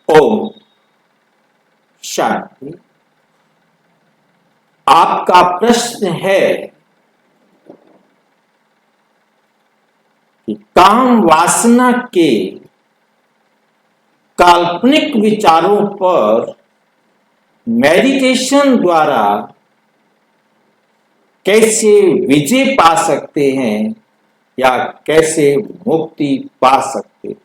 ओम शांति। आपका प्रश्न है कि काम वासना के काल्पनिक विचारों पर मेडिटेशन द्वारा कैसे विजय पा सकते हैं या कैसे मुक्ति पा सकते हैं।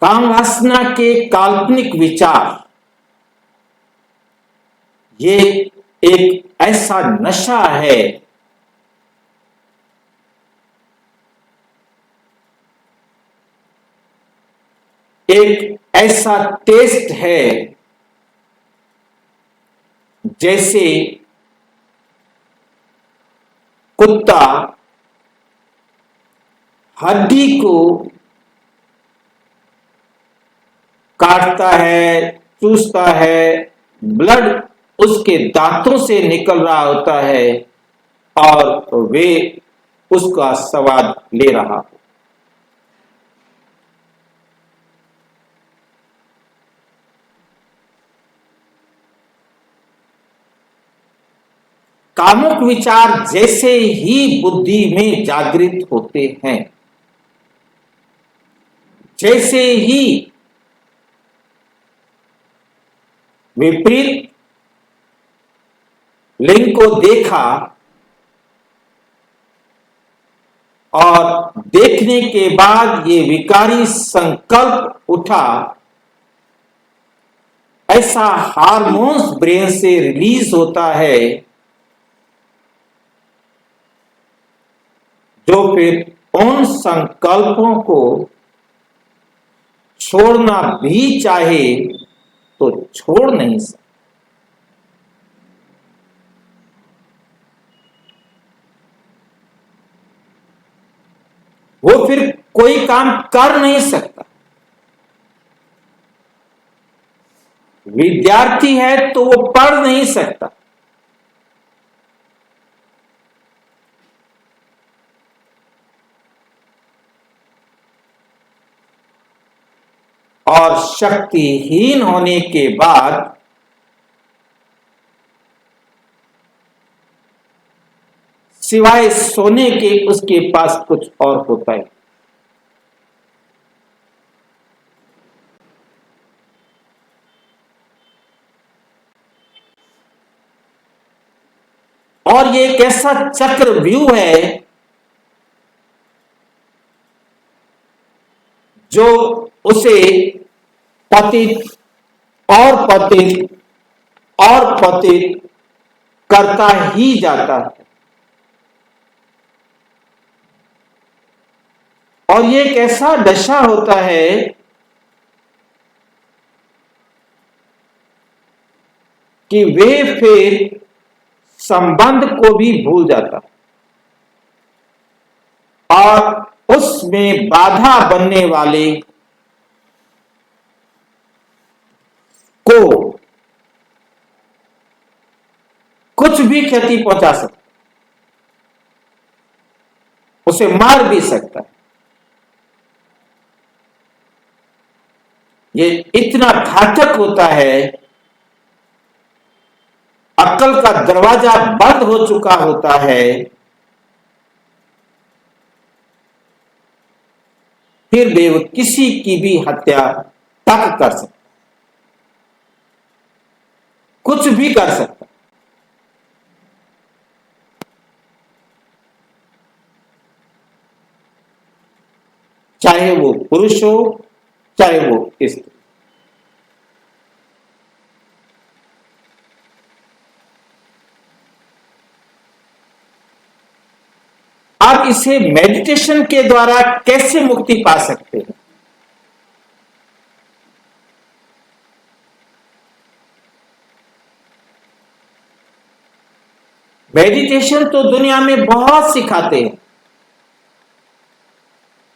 काम वासना के काल्पनिक विचार ये एक ऐसा नशा है एक ऐसा टेस्ट है जैसे कुत्ता हड्डी को काटता है, चूसता है, ब्लड उसके दांतों से निकल रहा होता है और वे उसका स्वाद ले रहा हो। कामुक विचार जैसे ही बुद्धि में जागृत होते हैं, जैसे ही विपरीत लिंग को देखा और देखने के बाद ये विकारी संकल्प उठा, ऐसा हार्मोन्स ब्रेन से रिलीज होता है जो फिर उन संकल्पों को छोड़ना भी चाहे तो छोड़ नहीं सकता। वो फिर कोई काम कर नहीं सकता। विद्यार्थी है तो वो पढ़ नहीं सकता, और शक्तिहीन होने के बाद सिवाय सोने के उसके पास कुछ और होता है। और ये एक ऐसा चक्रव्यूह है जो उसे पतित और पतित और पतित करता ही जाता है। और ये एक ऐसा दशा होता है कि वे फिर संबंध को भी भूल जाता और उसमें बाधा बनने वाले को कुछ भी क्षति पहुंचा सकता, उसे मार भी सकता है। ये इतना घातक होता है, अक्ल का दरवाजा बंद हो चुका होता है, फिर भी वो किसी की भी हत्या तक कर सकता, कुछ भी कर सकता। चाहे वो पुरुष हो चाहे वो स्त्री। आप इसे मेडिटेशन के द्वारा कैसे मुक्ति पा सकते हैं? मेडिटेशन तो दुनिया में बहुत सिखाते हैं,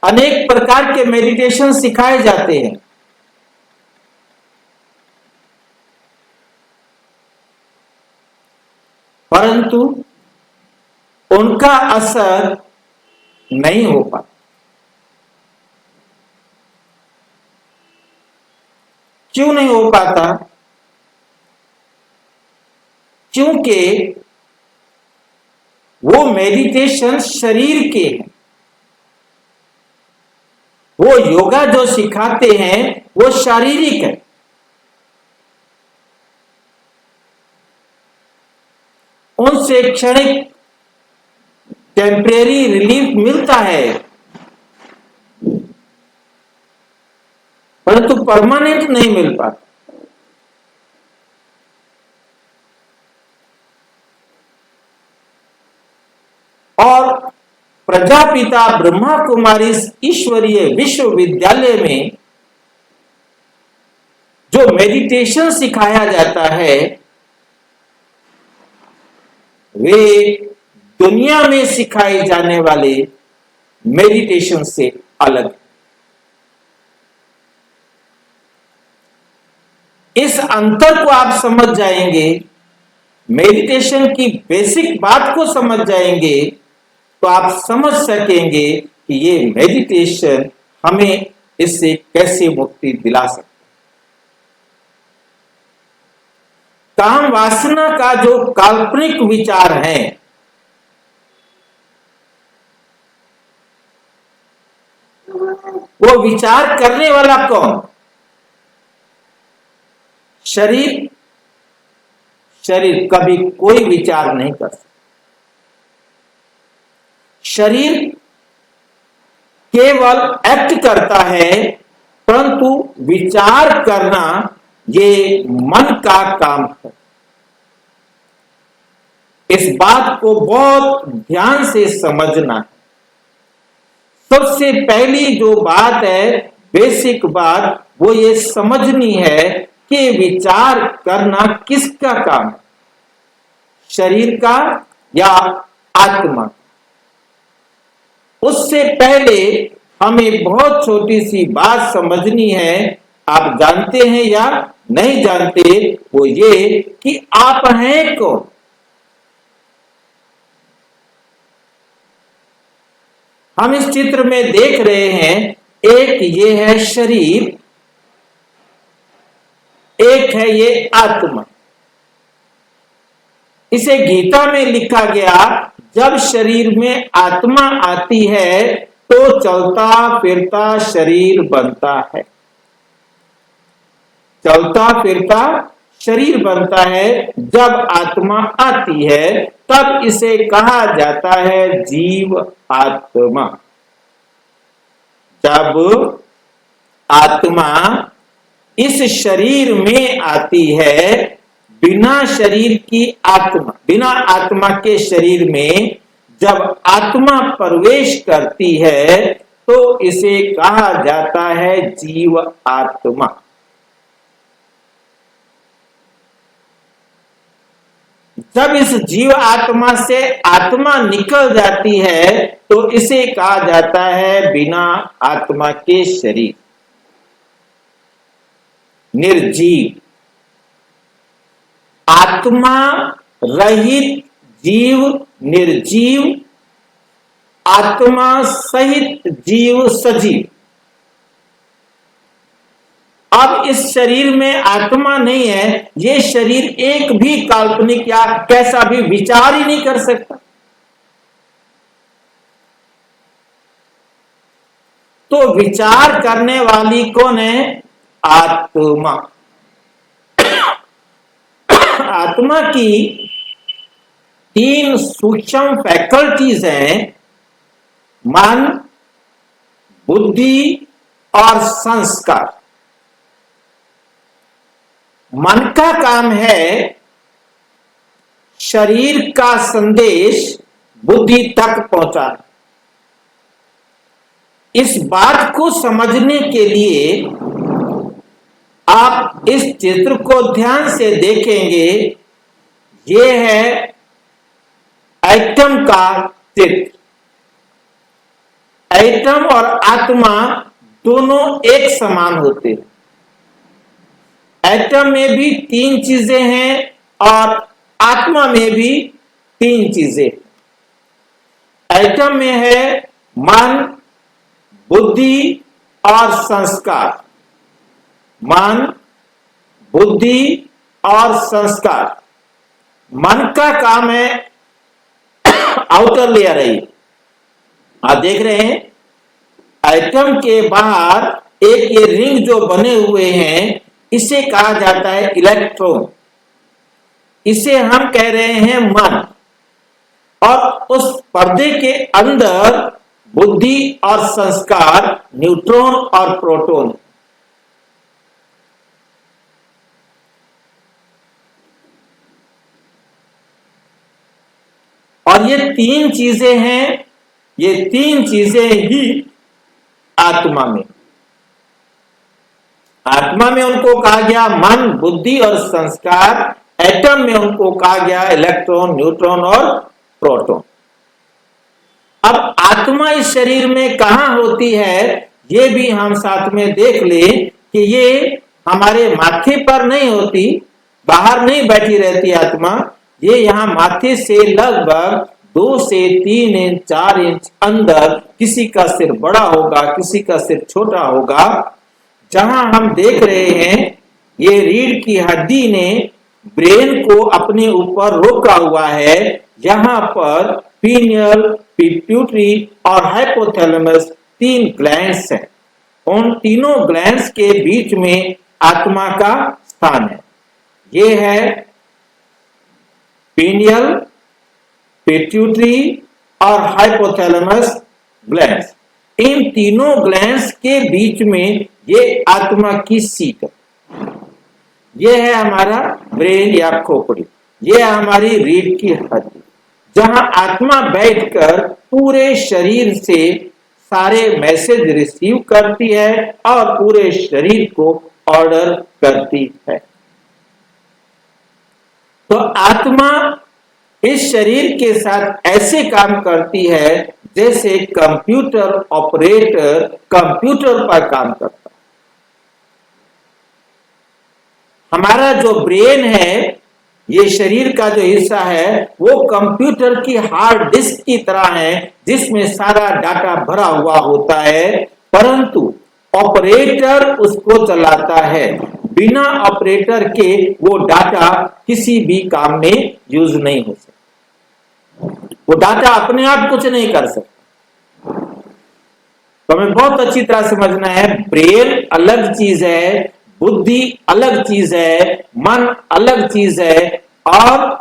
अनेक प्रकार के मेडिटेशन सिखाए जाते हैं, परंतु उनका असर नहीं हो पाता। क्यों नहीं हो पाता? क्योंकि वो मेडिटेशन शरीर के हैं। वो योगा जो सिखाते हैं वो शारीरिक है। उनसे क्षणिक टेम्परेरी रिलीफ मिलता है, परंतु परमानेंट नहीं मिल पाता। और प्रजापिता ब्रह्मा कुमारी ईश्वरीय विश्वविद्यालय में जो मेडिटेशन सिखाया जाता है वे दुनिया में सिखाए जाने वाले मेडिटेशन से अलग। इस अंतर को आप समझ जाएंगे, मेडिटेशन की बेसिक बात को समझ जाएंगे, तो आप समझ सकेंगे कि ये मेडिटेशन हमें इससे कैसे मुक्ति दिला सकता। काम वासना का जो काल्पनिक विचार है, वो विचार करने वाला कौन? शरीर। शरीर कभी कोई विचार नहीं कर सकता। शरीर केवल एक्ट करता है, परंतु विचार करना ये मन का काम है। इस बात को बहुत ध्यान से समझना है। सबसे पहली जो बात है, बेसिक बात, वो ये समझनी है कि विचार करना किसका काम है, शरीर का या आत्मा। उससे पहले हमें बहुत छोटी सी बात समझनी है। आप जानते हैं या नहीं जानते, वो ये कि आप हैं कौन। हम इस चित्र में देख रहे हैं, एक ये है शरीर, एक है ये आत्मा। इसे गीता में लिखा गया, जब शरीर में आत्मा आती है तो चलता फिरता शरीर बनता है। चलता फिरता शरीर बनता है। जब आत्मा आती है तब इसे कहा जाता है जीव आत्मा। जब आत्मा इस शरीर में आती है, बिना शरीर की आत्मा, बिना आत्मा के शरीर में जब आत्मा प्रवेश करती है तो इसे कहा जाता है जीव आत्मा। जब इस जीव आत्मा से आत्मा निकल जाती है तो इसे कहा जाता है बिना आत्मा के शरीर, निर्जीव। आत्मा रहित जीव निर्जीव, आत्मा सहित जीव सजीव। अब इस शरीर में आत्मा नहीं है, ये शरीर एक भी काल्पनिक या कैसा भी विचार ही नहीं कर सकता। तो विचार करने वाली कौन है? आत्मा। आत्मा की 3 सूक्ष्म फैकल्टीज हैं, मन, बुद्धि और संस्कार। मन का काम है शरीर का संदेश बुद्धि तक पहुंचाना। इस बात को समझने के लिए आप इस चित्र को ध्यान से देखेंगे। ये है एटम का चित्र। एटम और आत्मा दोनों एक समान होते हैं। एटम में भी 3 चीजें हैं और आत्मा में भी 3 चीजें। एटम में है मन, बुद्धि और संस्कार। मन, बुद्धि और संस्कार। मन का काम है आउटर लेयर है। आप देख रहे हैं एटम के बाहर एक ये रिंग जो बने हुए हैं, इसे कहा जाता है इलेक्ट्रॉन। इसे हम कह रहे हैं मन। और उस पर्दे के अंदर बुद्धि और संस्कार, न्यूट्रॉन और प्रोटॉन। और ये तीन चीजें हैं, ये तीन चीजें ही आत्मा में। आत्मा में उनको कहा गया मन, बुद्धि और संस्कार। एटम में उनको कहा गया इलेक्ट्रॉन, न्यूट्रॉन और प्रोटॉन। अब आत्मा इस शरीर में कहां होती है, ये भी हम साथ में देख लें कि ये हमारे माथे पर नहीं होती, बाहर नहीं बैठी रहती आत्मा। ये यहां माथे से लगभग 2 से 3 इंच 4 इंच अंदर, किसी का सिर बड़ा होगा, किसी का सिर छोटा होगा। जहां हम देख रहे हैं ये रीढ़ की हड्डी ने ब्रेन को अपने ऊपर रोका हुआ है। यहां पर पीनियल, पिट्यूटरी और हाइपोथैलेमस 3 ग्लैंड्स हैं। उन तीनों ग्लैंड्स के बीच में आत्मा का स्थान है। ये है पीनियल, पिट्यूटरी और हाइपोथैलेमस ग्लैंड्स। इन तीनों ग्लैंड्स के बीच में ये आत्मा की सीट है। ये है हमारा ब्रेन या खोपड़ी, ये है हमारी रीढ़ की हड्डी, जहां आत्मा बैठकर पूरे शरीर से सारे मैसेज रिसीव करती है और पूरे शरीर को ऑर्डर करती है। तो आत्मा इस शरीर के साथ ऐसे काम करती है जैसे कंप्यूटर ऑपरेटर कंप्यूटर पर काम करता है। हमारा जो ब्रेन है, ये शरीर का जो हिस्सा है, वो कंप्यूटर की हार्ड डिस्क की तरह है जिसमें सारा डाटा भरा हुआ होता है, परंतु ऑपरेटर उसको चलाता है। बिना ऑपरेटर के वो डाटा किसी भी काम में यूज नहीं हो सकता। वो डाटा अपने आप कुछ नहीं कर सकता। तो हमें बहुत अच्छी तरह समझना है, ब्रेन अलग चीज है, बुद्धि अलग चीज है, मन अलग चीज है और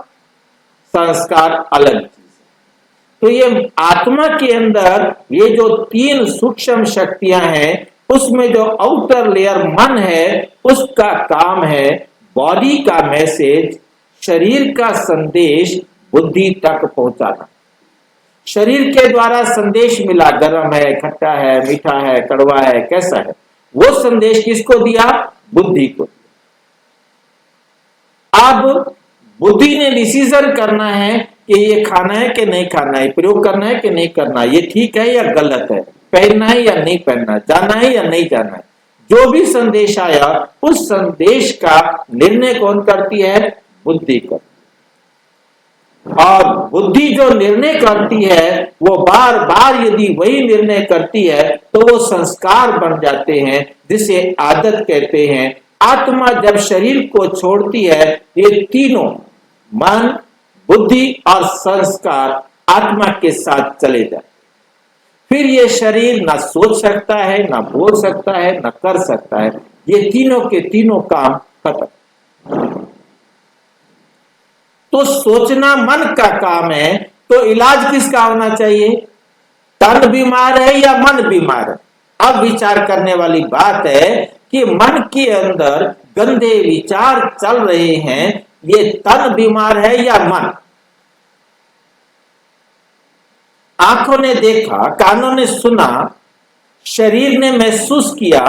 संस्कार अलग चीज है। तो ये आत्मा के अंदर ये जो 3 सूक्ष्म शक्तियां हैं, उसमें जो आउटर लेयर मन है, उसका काम है बॉडी का मैसेज, शरीर का संदेश बुद्धि तक पहुंचाना। शरीर के द्वारा संदेश मिला, गर्म है, खट्टा है, मीठा है, कड़वा है, कैसा है, वो संदेश किसको दिया? बुद्धि को। अब बुद्धि ने डिसीजन करना है कि ये खाना है कि नहीं खाना है, प्रयोग करना है कि नहीं करना, ये ठीक है या गलत है, पहनना है या नहीं पहनना, जाना है या नहीं जाना है। जो भी संदेश आया, उस संदेश का निर्णय कौन करती है? बुद्धि करती। और बुद्धि जो निर्णय करती है, वो बार बार यदि वही निर्णय करती है तो वो संस्कार बन जाते हैं, जिसे आदत कहते हैं। आत्मा जब शरीर को छोड़ती है, ये तीनों मन, बुद्धि और संस्कार आत्मा के साथ चले जाते। फिर ये शरीर ना सोच सकता है, ना बोल सकता है, ना कर सकता है। ये तीनों के तीनों काम खत्म। तो सोचना मन का काम है, तो इलाज किसका होना चाहिए? तन बीमार है या मन बीमार है? अब विचार करने वाली बात है कि मन के अंदर गंदे विचार चल रहे हैं, ये तन बीमार है या मन? आंखों ने देखा, कानों ने सुना, शरीर ने महसूस किया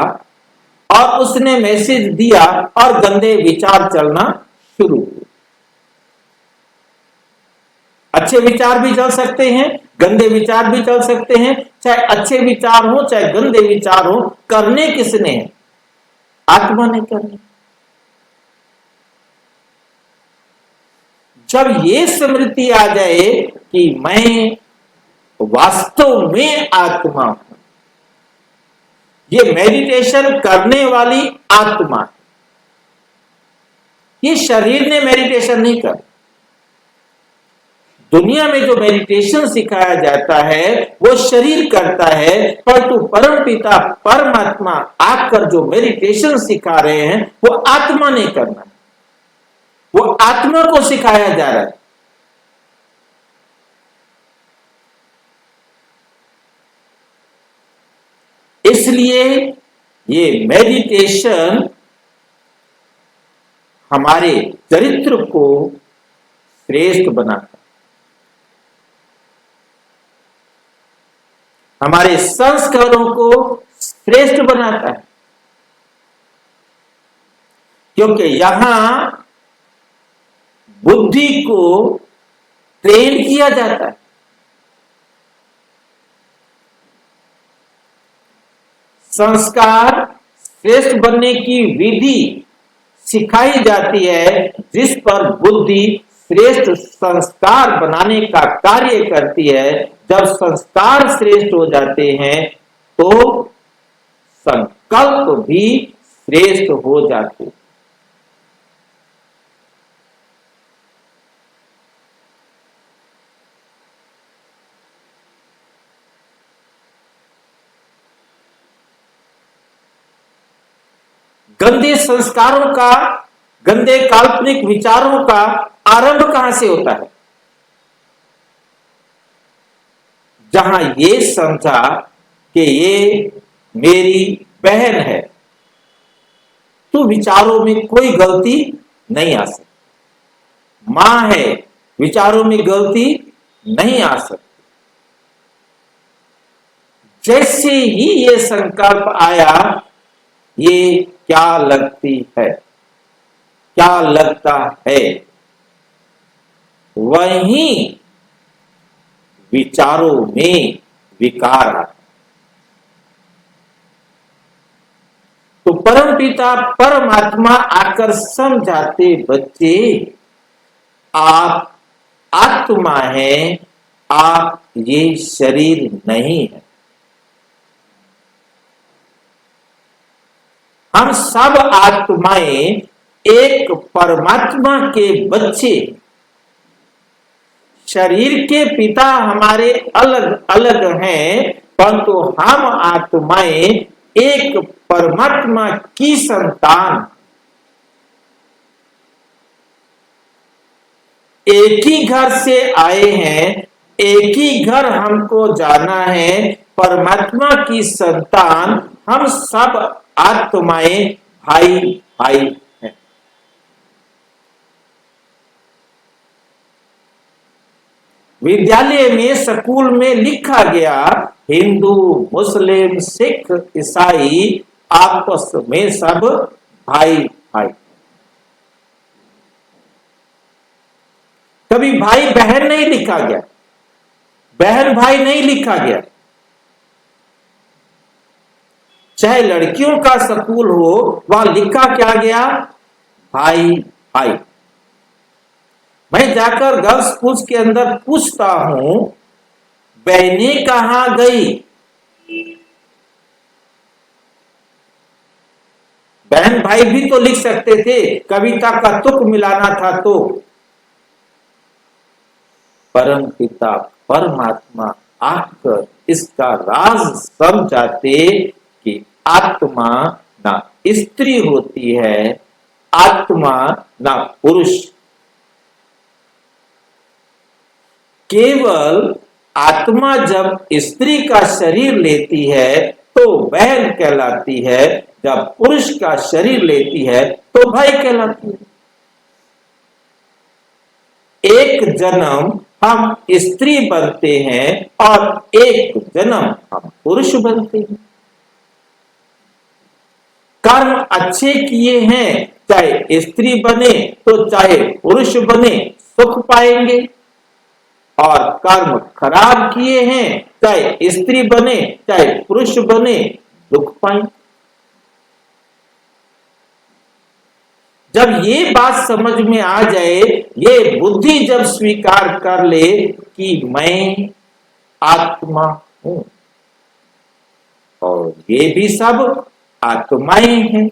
और उसने मैसेज दिया और गंदे विचार चलना शुरू हुए। अच्छे विचार भी चल सकते हैं, गंदे विचार भी चल सकते हैं। चाहे अच्छे विचार हो चाहे गंदे विचार हो, करने किसने है? आत्मा ने करने। जब ये स्मृति आ जाए कि मैं वास्तव में आत्मा हूं। ये मेडिटेशन करने वाली आत्मा, ये शरीर ने मेडिटेशन नहीं कर। दुनिया में जो मेडिटेशन सिखाया जाता है वो शरीर करता है, परंतु परम पिता परमात्मा आकर जो मेडिटेशन सिखा रहे हैं वो आत्मा ने करना है, वो आत्मा को सिखाया जा रहा है। इसलिए ये मेडिटेशन हमारे चरित्र को श्रेष्ठ बनाता है, हमारे संस्कारों को श्रेष्ठ बनाता है, क्योंकि यहां बुद्धि को ट्रेन किया जाता है। संस्कार श्रेष्ठ बनने की विधि सिखाई जाती है, जिस पर बुद्धि श्रेष्ठ संस्कार बनाने का कार्य करती है। जब संस्कार श्रेष्ठ हो जाते हैं तो संकल्प भी श्रेष्ठ हो जाते हैं। गंदे संस्कारों का, गंदे काल्पनिक विचारों का आरंभ कहां से होता है? जहां ये समझा कि ये मेरी बहन है, तो विचारों में कोई गलती नहीं आ सकती। मां है, विचारों में गलती नहीं आ सकती। जैसे ही ये संकल्प आया, ये क्या लगती है, क्या लगता है, वहीं विचारों में विकार आता। तो परमपिता परमात्मा आकर समझाते, बच्चे आप आत्मा हैं, आप ये शरीर नहीं है। हम सब आत्माएं एक परमात्मा के बच्चे। शरीर के पिता हमारे अलग अलग हैं, परंतु हम आत्माएं एक परमात्मा की संतान। एक ही घर से आए हैं, एक ही घर हमको जाना है। परमात्मा की संतान हम सब आत्माएं भाई भाई हैं। विद्यालय में, स्कूल में लिखा गया, हिंदू, मुस्लिम, सिख, ईसाई आपस में सब भाई भाई। कभी भाई बहन नहीं लिखा गया, बहन भाई नहीं लिखा गया। चाहे लड़कियों का स्कूल हो, वहां लिखा क्या गया? भाई भाई। मैं जाकर गर्ल्स स्कूल के अंदर पूछता हूं, बहनें कहां गई? बहन भाई भी तो लिख सकते थे, कविता का तुक मिलाना था तो। परम पिता परमात्मा आकर इसका राज समझाते कि आत्मा ना स्त्री होती है, आत्मा ना पुरुष। केवल आत्मा जब स्त्री का शरीर लेती है तो बहन कहलाती है, जब पुरुष का शरीर लेती है तो भाई कहलाती है। एक जन्म हम स्त्री बनते हैं और एक जन्म हम पुरुष बनते हैं। कर्म अच्छे किए हैं, चाहे स्त्री बने तो चाहे पुरुष बने, सुख पाएंगे। और कर्म खराब किए हैं, चाहे स्त्री बने चाहे पुरुष बने, दुख पाएंगे। जब ये बात समझ में आ जाए, ये बुद्धि जब स्वीकार कर ले कि मैं आत्मा हूं और ये भी सब आत्माएं हैं।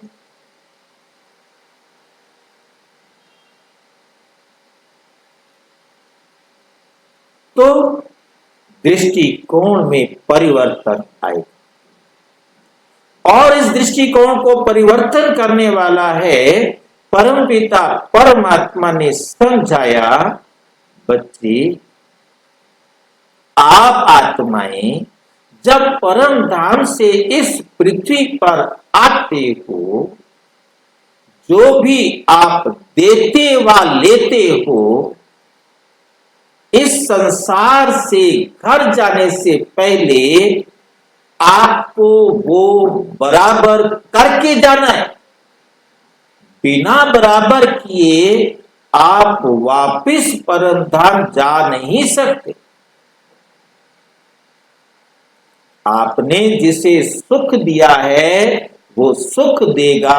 तो दृष्टिकोण में परिवर्तन आएगा और इस दृष्टिकोण को परिवर्तन करने वाला है परमपिता परमात्मा ने समझाया, बच्चे आप आत्माएं जब परम धाम से इस पृथ्वी पर आते हो, जो भी आप देते व लेते हो, इस संसार से घर जाने से पहले आपको वो बराबर करके जाना है। बिना बराबर किए आप वापिस परम धाम जा नहीं सकते। आपने जिसे सुख दिया है वो सुख देगा,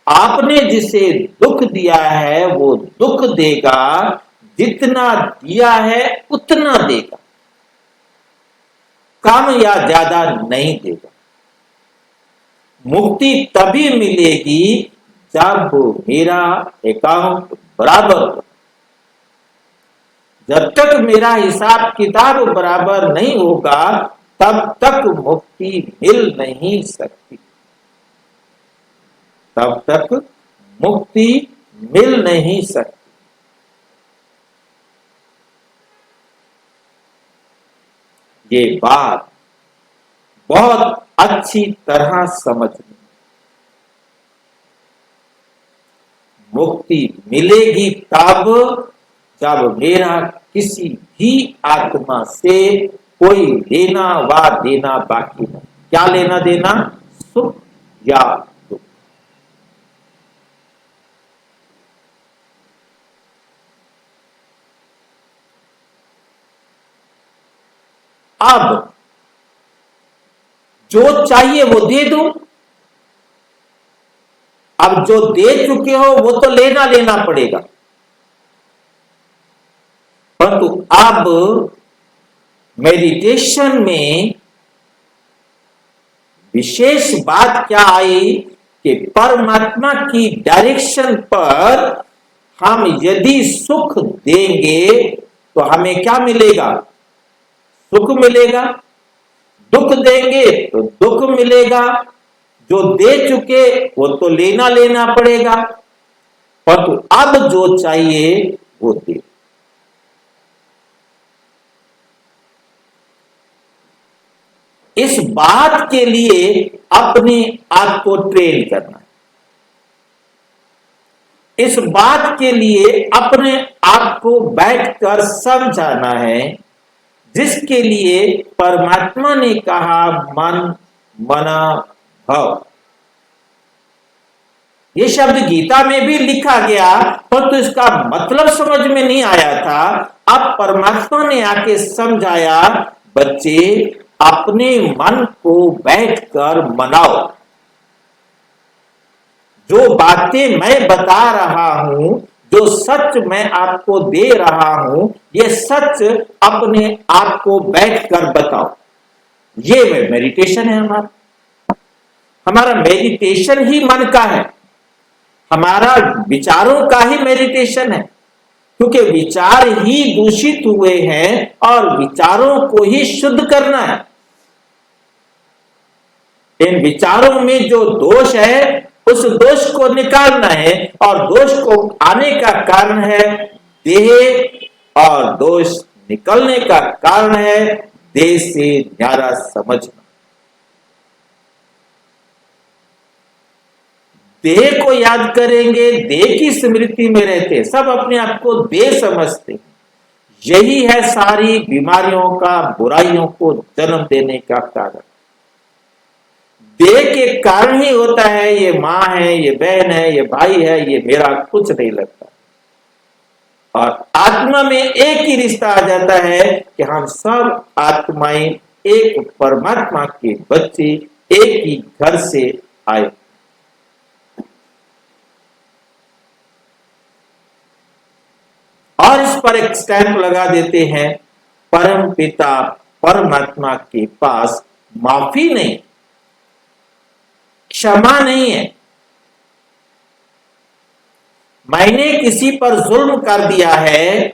आपने जिसे दुख दिया है वो दुख देगा, जितना दिया है उतना देगा, कम या ज्यादा नहीं देगा। मुक्ति तभी मिलेगी जब मेरा अकाउंट बराबर हो। जब तक मेरा हिसाब किताब बराबर नहीं होगा तब तक मुक्ति मिल नहीं सकती, तब तक मुक्ति मिल नहीं सकती। ये बात बहुत अच्छी तरह समझनी। मुक्ति मिलेगी तब जब मेरा किसी भी आत्मा से कोई लेना व देना बाकी नहीं। क्या लेना देना? सुख या दुख। अब जो चाहिए वो दे दो। अब जो दे चुके हो वो तो लेना पड़ेगा, परंतु अब मेडिटेशन में विशेष बात क्या आई कि परमात्मा की डायरेक्शन पर हम यदि सुख देंगे तो हमें क्या मिलेगा? सुख मिलेगा। दुख देंगे तो दुख मिलेगा। जो दे चुके वो तो लेना पड़ेगा, परंतु अब जो चाहिए वो दे। इस बात के लिए अपने आप को ट्रेन करना है। इस बात के लिए अपने आप को बैठकर समझाना है, जिसके लिए परमात्मा ने कहा मन मना भव। ये शब्द गीता में भी लिखा गया, परंतु इसका मतलब समझ में नहीं आया था। अब परमात्मा ने आके समझाया, बच्चे अपने मन को बैठकर मनाओ। जो बातें मैं बता रहा हूं, जो सच मैं आपको दे रहा हूं, ये सच अपने आप को बैठकर बताओ। ये मेडिटेशन है। हमारा मेडिटेशन ही मन का है, हमारा विचारों का ही मेडिटेशन है, क्योंकि विचार ही दूषित हुए हैं और विचारों को ही शुद्ध करना है। इन विचारों में जो दोष है उस दोष को निकालना है, और दोष को आने का कारण है देह और दोष निकलने का कारण है देह से न्यारा समझना। देह को याद करेंगे, देह की स्मृति में रहते, सब अपने आप को देह समझते। यही है सारी बीमारियों का, बुराइयों को जन्म देने का कारण। देह के कारण ही होता है ये माँ है, ये बहन है, ये भाई है, ये मेरा कुछ नहीं लगता। और आत्मा में एक ही रिश्ता आ जाता है कि हम सब आत्माएं एक परमात्मा के बच्चे, एक ही घर से आए। और इस पर एक स्टैंप लगा देते हैं, परम पिता परमात्मा के पास माफी नहीं, क्षमा नहीं है। मैंने किसी पर जुल्म कर दिया है,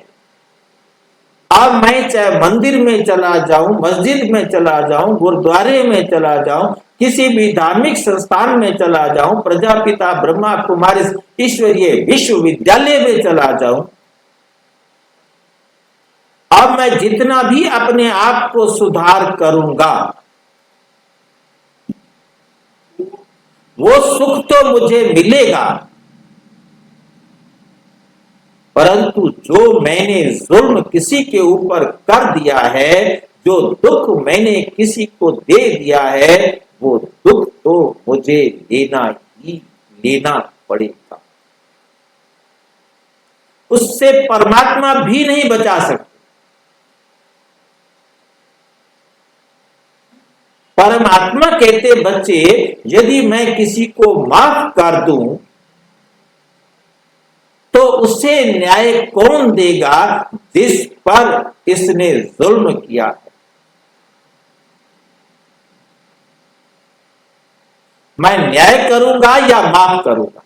अब मैं चाहे मंदिर में चला जाऊं, मस्जिद में चला जाऊं, गुरुद्वारे में चला जाऊं, किसी भी धार्मिक संस्थान में चला जाऊं, प्रजापिता ब्रह्मा कुमारी ईश्वरीय विश्वविद्यालय में चला जाऊं, अब मैं जितना भी अपने आप को सुधार करूंगा, वो सुख तो मुझे मिलेगा, परंतु जो मैंने जुल्म किसी के ऊपर कर दिया है, जो दुख मैंने किसी को दे दिया है, वो दुख तो मुझे लेना ही लेना पड़ेगा। उससे परमात्मा भी नहीं बचा सकते। परमात्मा कहते बच्चे, यदि मैं किसी को माफ कर दूं तो उसे न्याय कौन देगा जिस पर इसने जुल्म किया है। मैं न्याय करूंगा या माफ करूंगा?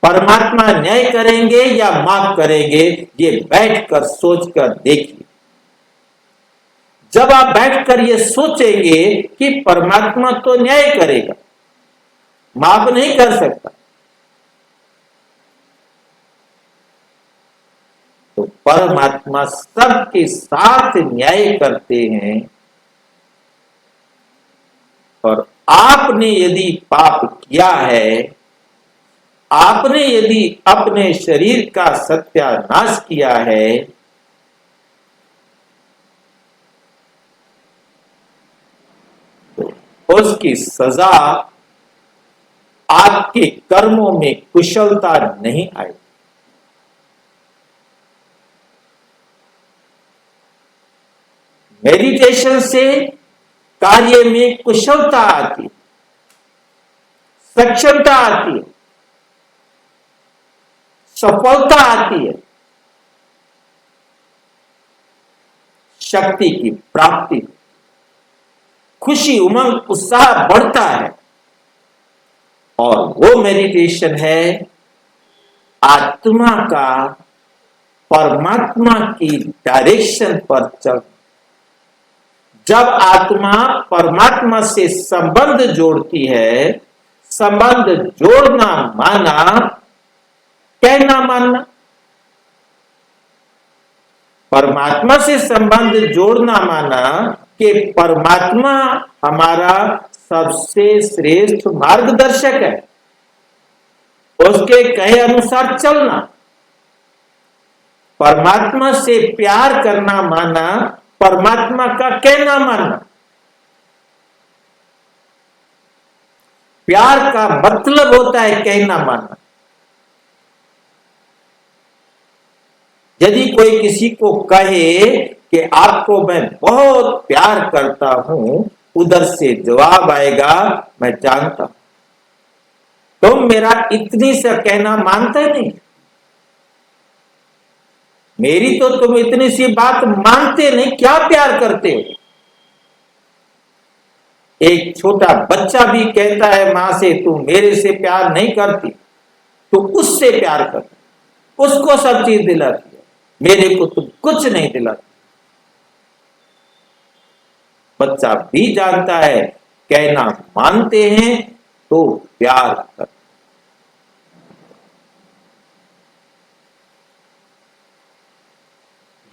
परमात्मा न्याय करेंगे या माफ करेंगे, ये बैठकर सोचकर देखिए। जब आप बैठकर ये सोचेंगे कि परमात्मा तो न्याय करेगा, माफ नहीं कर सकता, तो परमात्मा सबके साथ न्याय करते हैं। और आपने यदि पाप किया है, आपने यदि अपने शरीर का सत्यानाश किया है, तो उसकी सजा आपके कर्मों में कुशलता नहीं आई। मेडिटेशन से कार्य में कुशलता आती है, सक्षमता आती है, सफलता आती है, शक्ति की प्राप्ति, खुशी उमंग उत्साह बढ़ता है। और वो मेडिटेशन है आत्मा का परमात्मा की डायरेक्शन पर चल। जब आत्मा परमात्मा से संबंध जोड़ती है, संबंध जोड़ना माना, कहना मानना, परमात्मा से संबंध जोड़ना माना कि परमात्मा हमारा सबसे श्रेष्ठ मार्गदर्शक है, उसके कहे अनुसार चलना। परमात्मा से प्यार करना माना परमात्मा का कहना मानना। प्यार का मतलब होता है कहना मानना। यदि कोई किसी को कहे कि आपको मैं बहुत प्यार करता हूं, उधर से जवाब आएगा, मैं जानता हूं तुम मेरा इतनी सा कहना मानते नहीं, मेरी तो तुम इतनी सी बात मानते नहीं, क्या प्यार करते हो। एक छोटा बच्चा भी कहता है मां से, तुम मेरे से प्यार नहीं करती, तो उससे प्यार कर, उसको सब चीज दिलाती है, मेरे को तुम कुछ नहीं दिलाती। बच्चा भी जानता है कहना मानते हैं तो प्यार कर।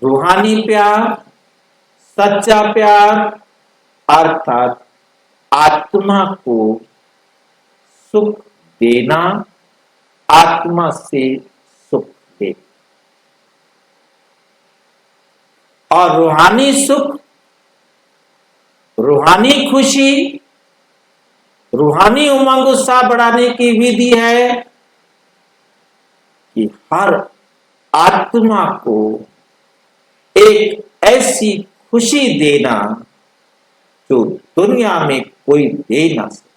रूहानी प्यार, सच्चा प्यार अर्थात आत्मा को सुख देना, आत्मा से सुख दे। और रूहानी सुख, रूहानी खुशी, रूहानी उमंग उत्साह बढ़ाने की विधि है कि हर आत्मा को एक ऐसी खुशी देना जो दुनिया में कोई दे ना सके।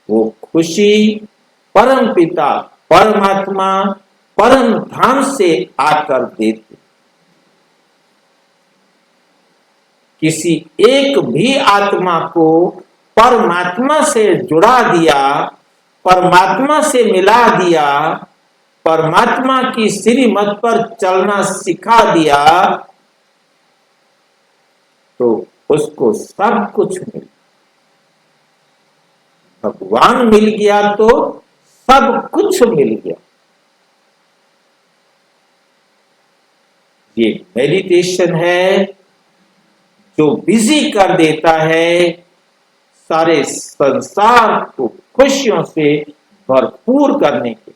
वो खुशी परम पिता परमात्मा परम धाम से आकर देते। किसी एक भी आत्मा को परमात्मा से जुड़ा दिया, परमात्मा से मिला दिया, परमात्मा की श्रीमत पर चलना सिखा दिया, तो उसको सब कुछ मिल, भगवान मिल गया तो सब कुछ मिल गया। ये मेडिटेशन है जो बिजी कर देता है सारे संसार को खुशियों से भरपूर करने के।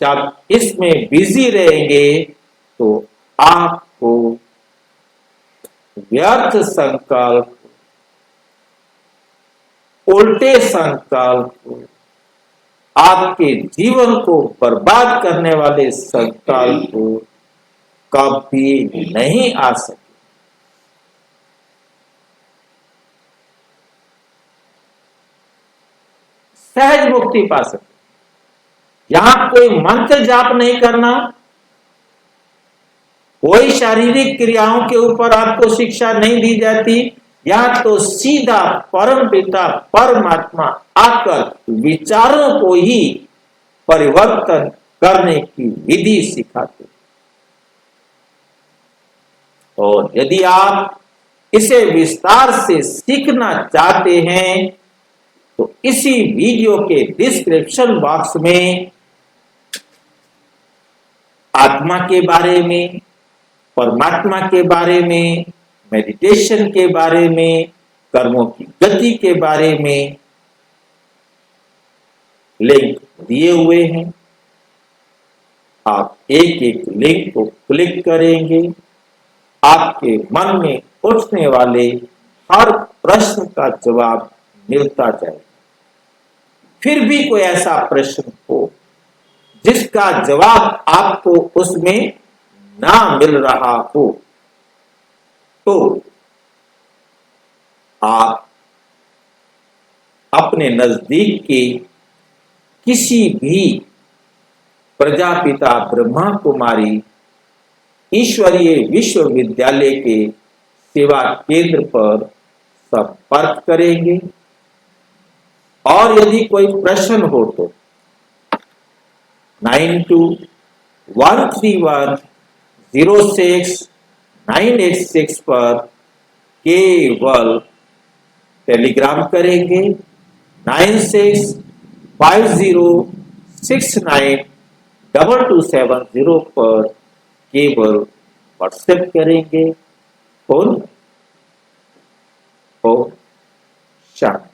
जब इसमें बिजी रहेंगे तो आपको व्यर्थ संकल्प, उल्टे संकल्प, आपके जीवन को बर्बाद करने वाले संकल्प कभी नहीं आ सके। सहज मुक्ति पा सके। यहां कोई मंत्र जाप नहीं करना, कोई शारीरिक क्रियाओं के ऊपर आपको शिक्षा नहीं दी जाती। यहां तो सीधा परम पिता परमात्मा आकर विचारों को ही परिवर्तन करने की विधि सिखाते। और यदि आप इसे विस्तार से सीखना चाहते हैं तो इसी वीडियो के डिस्क्रिप्शन बॉक्स में आत्मा के बारे में, परमात्मा के बारे में, मेडिटेशन के बारे में, कर्मों की गति के बारे में लिंक दिए हुए हैं। आप एक एक लिंक को क्लिक करेंगे, आपके मन में उठने वाले हर प्रश्न का जवाब मिलता जाएगा। फिर भी कोई ऐसा प्रश्न हो जिसका जवाब आपको उसमें ना मिल रहा हो, तो आप अपने नजदीक के किसी भी प्रजापिता ब्रह्मा कुमारी ईश्वरीय विश्वविद्यालय के सेवा केंद्र पर संपर्क करेंगे। और यदि कोई प्रश्न हो तो 9213106986 पर केवल टेलीग्राम करेंगे। 9650692270 पर केवल व्हाट्सएप करेंगे। फोन हो शांति।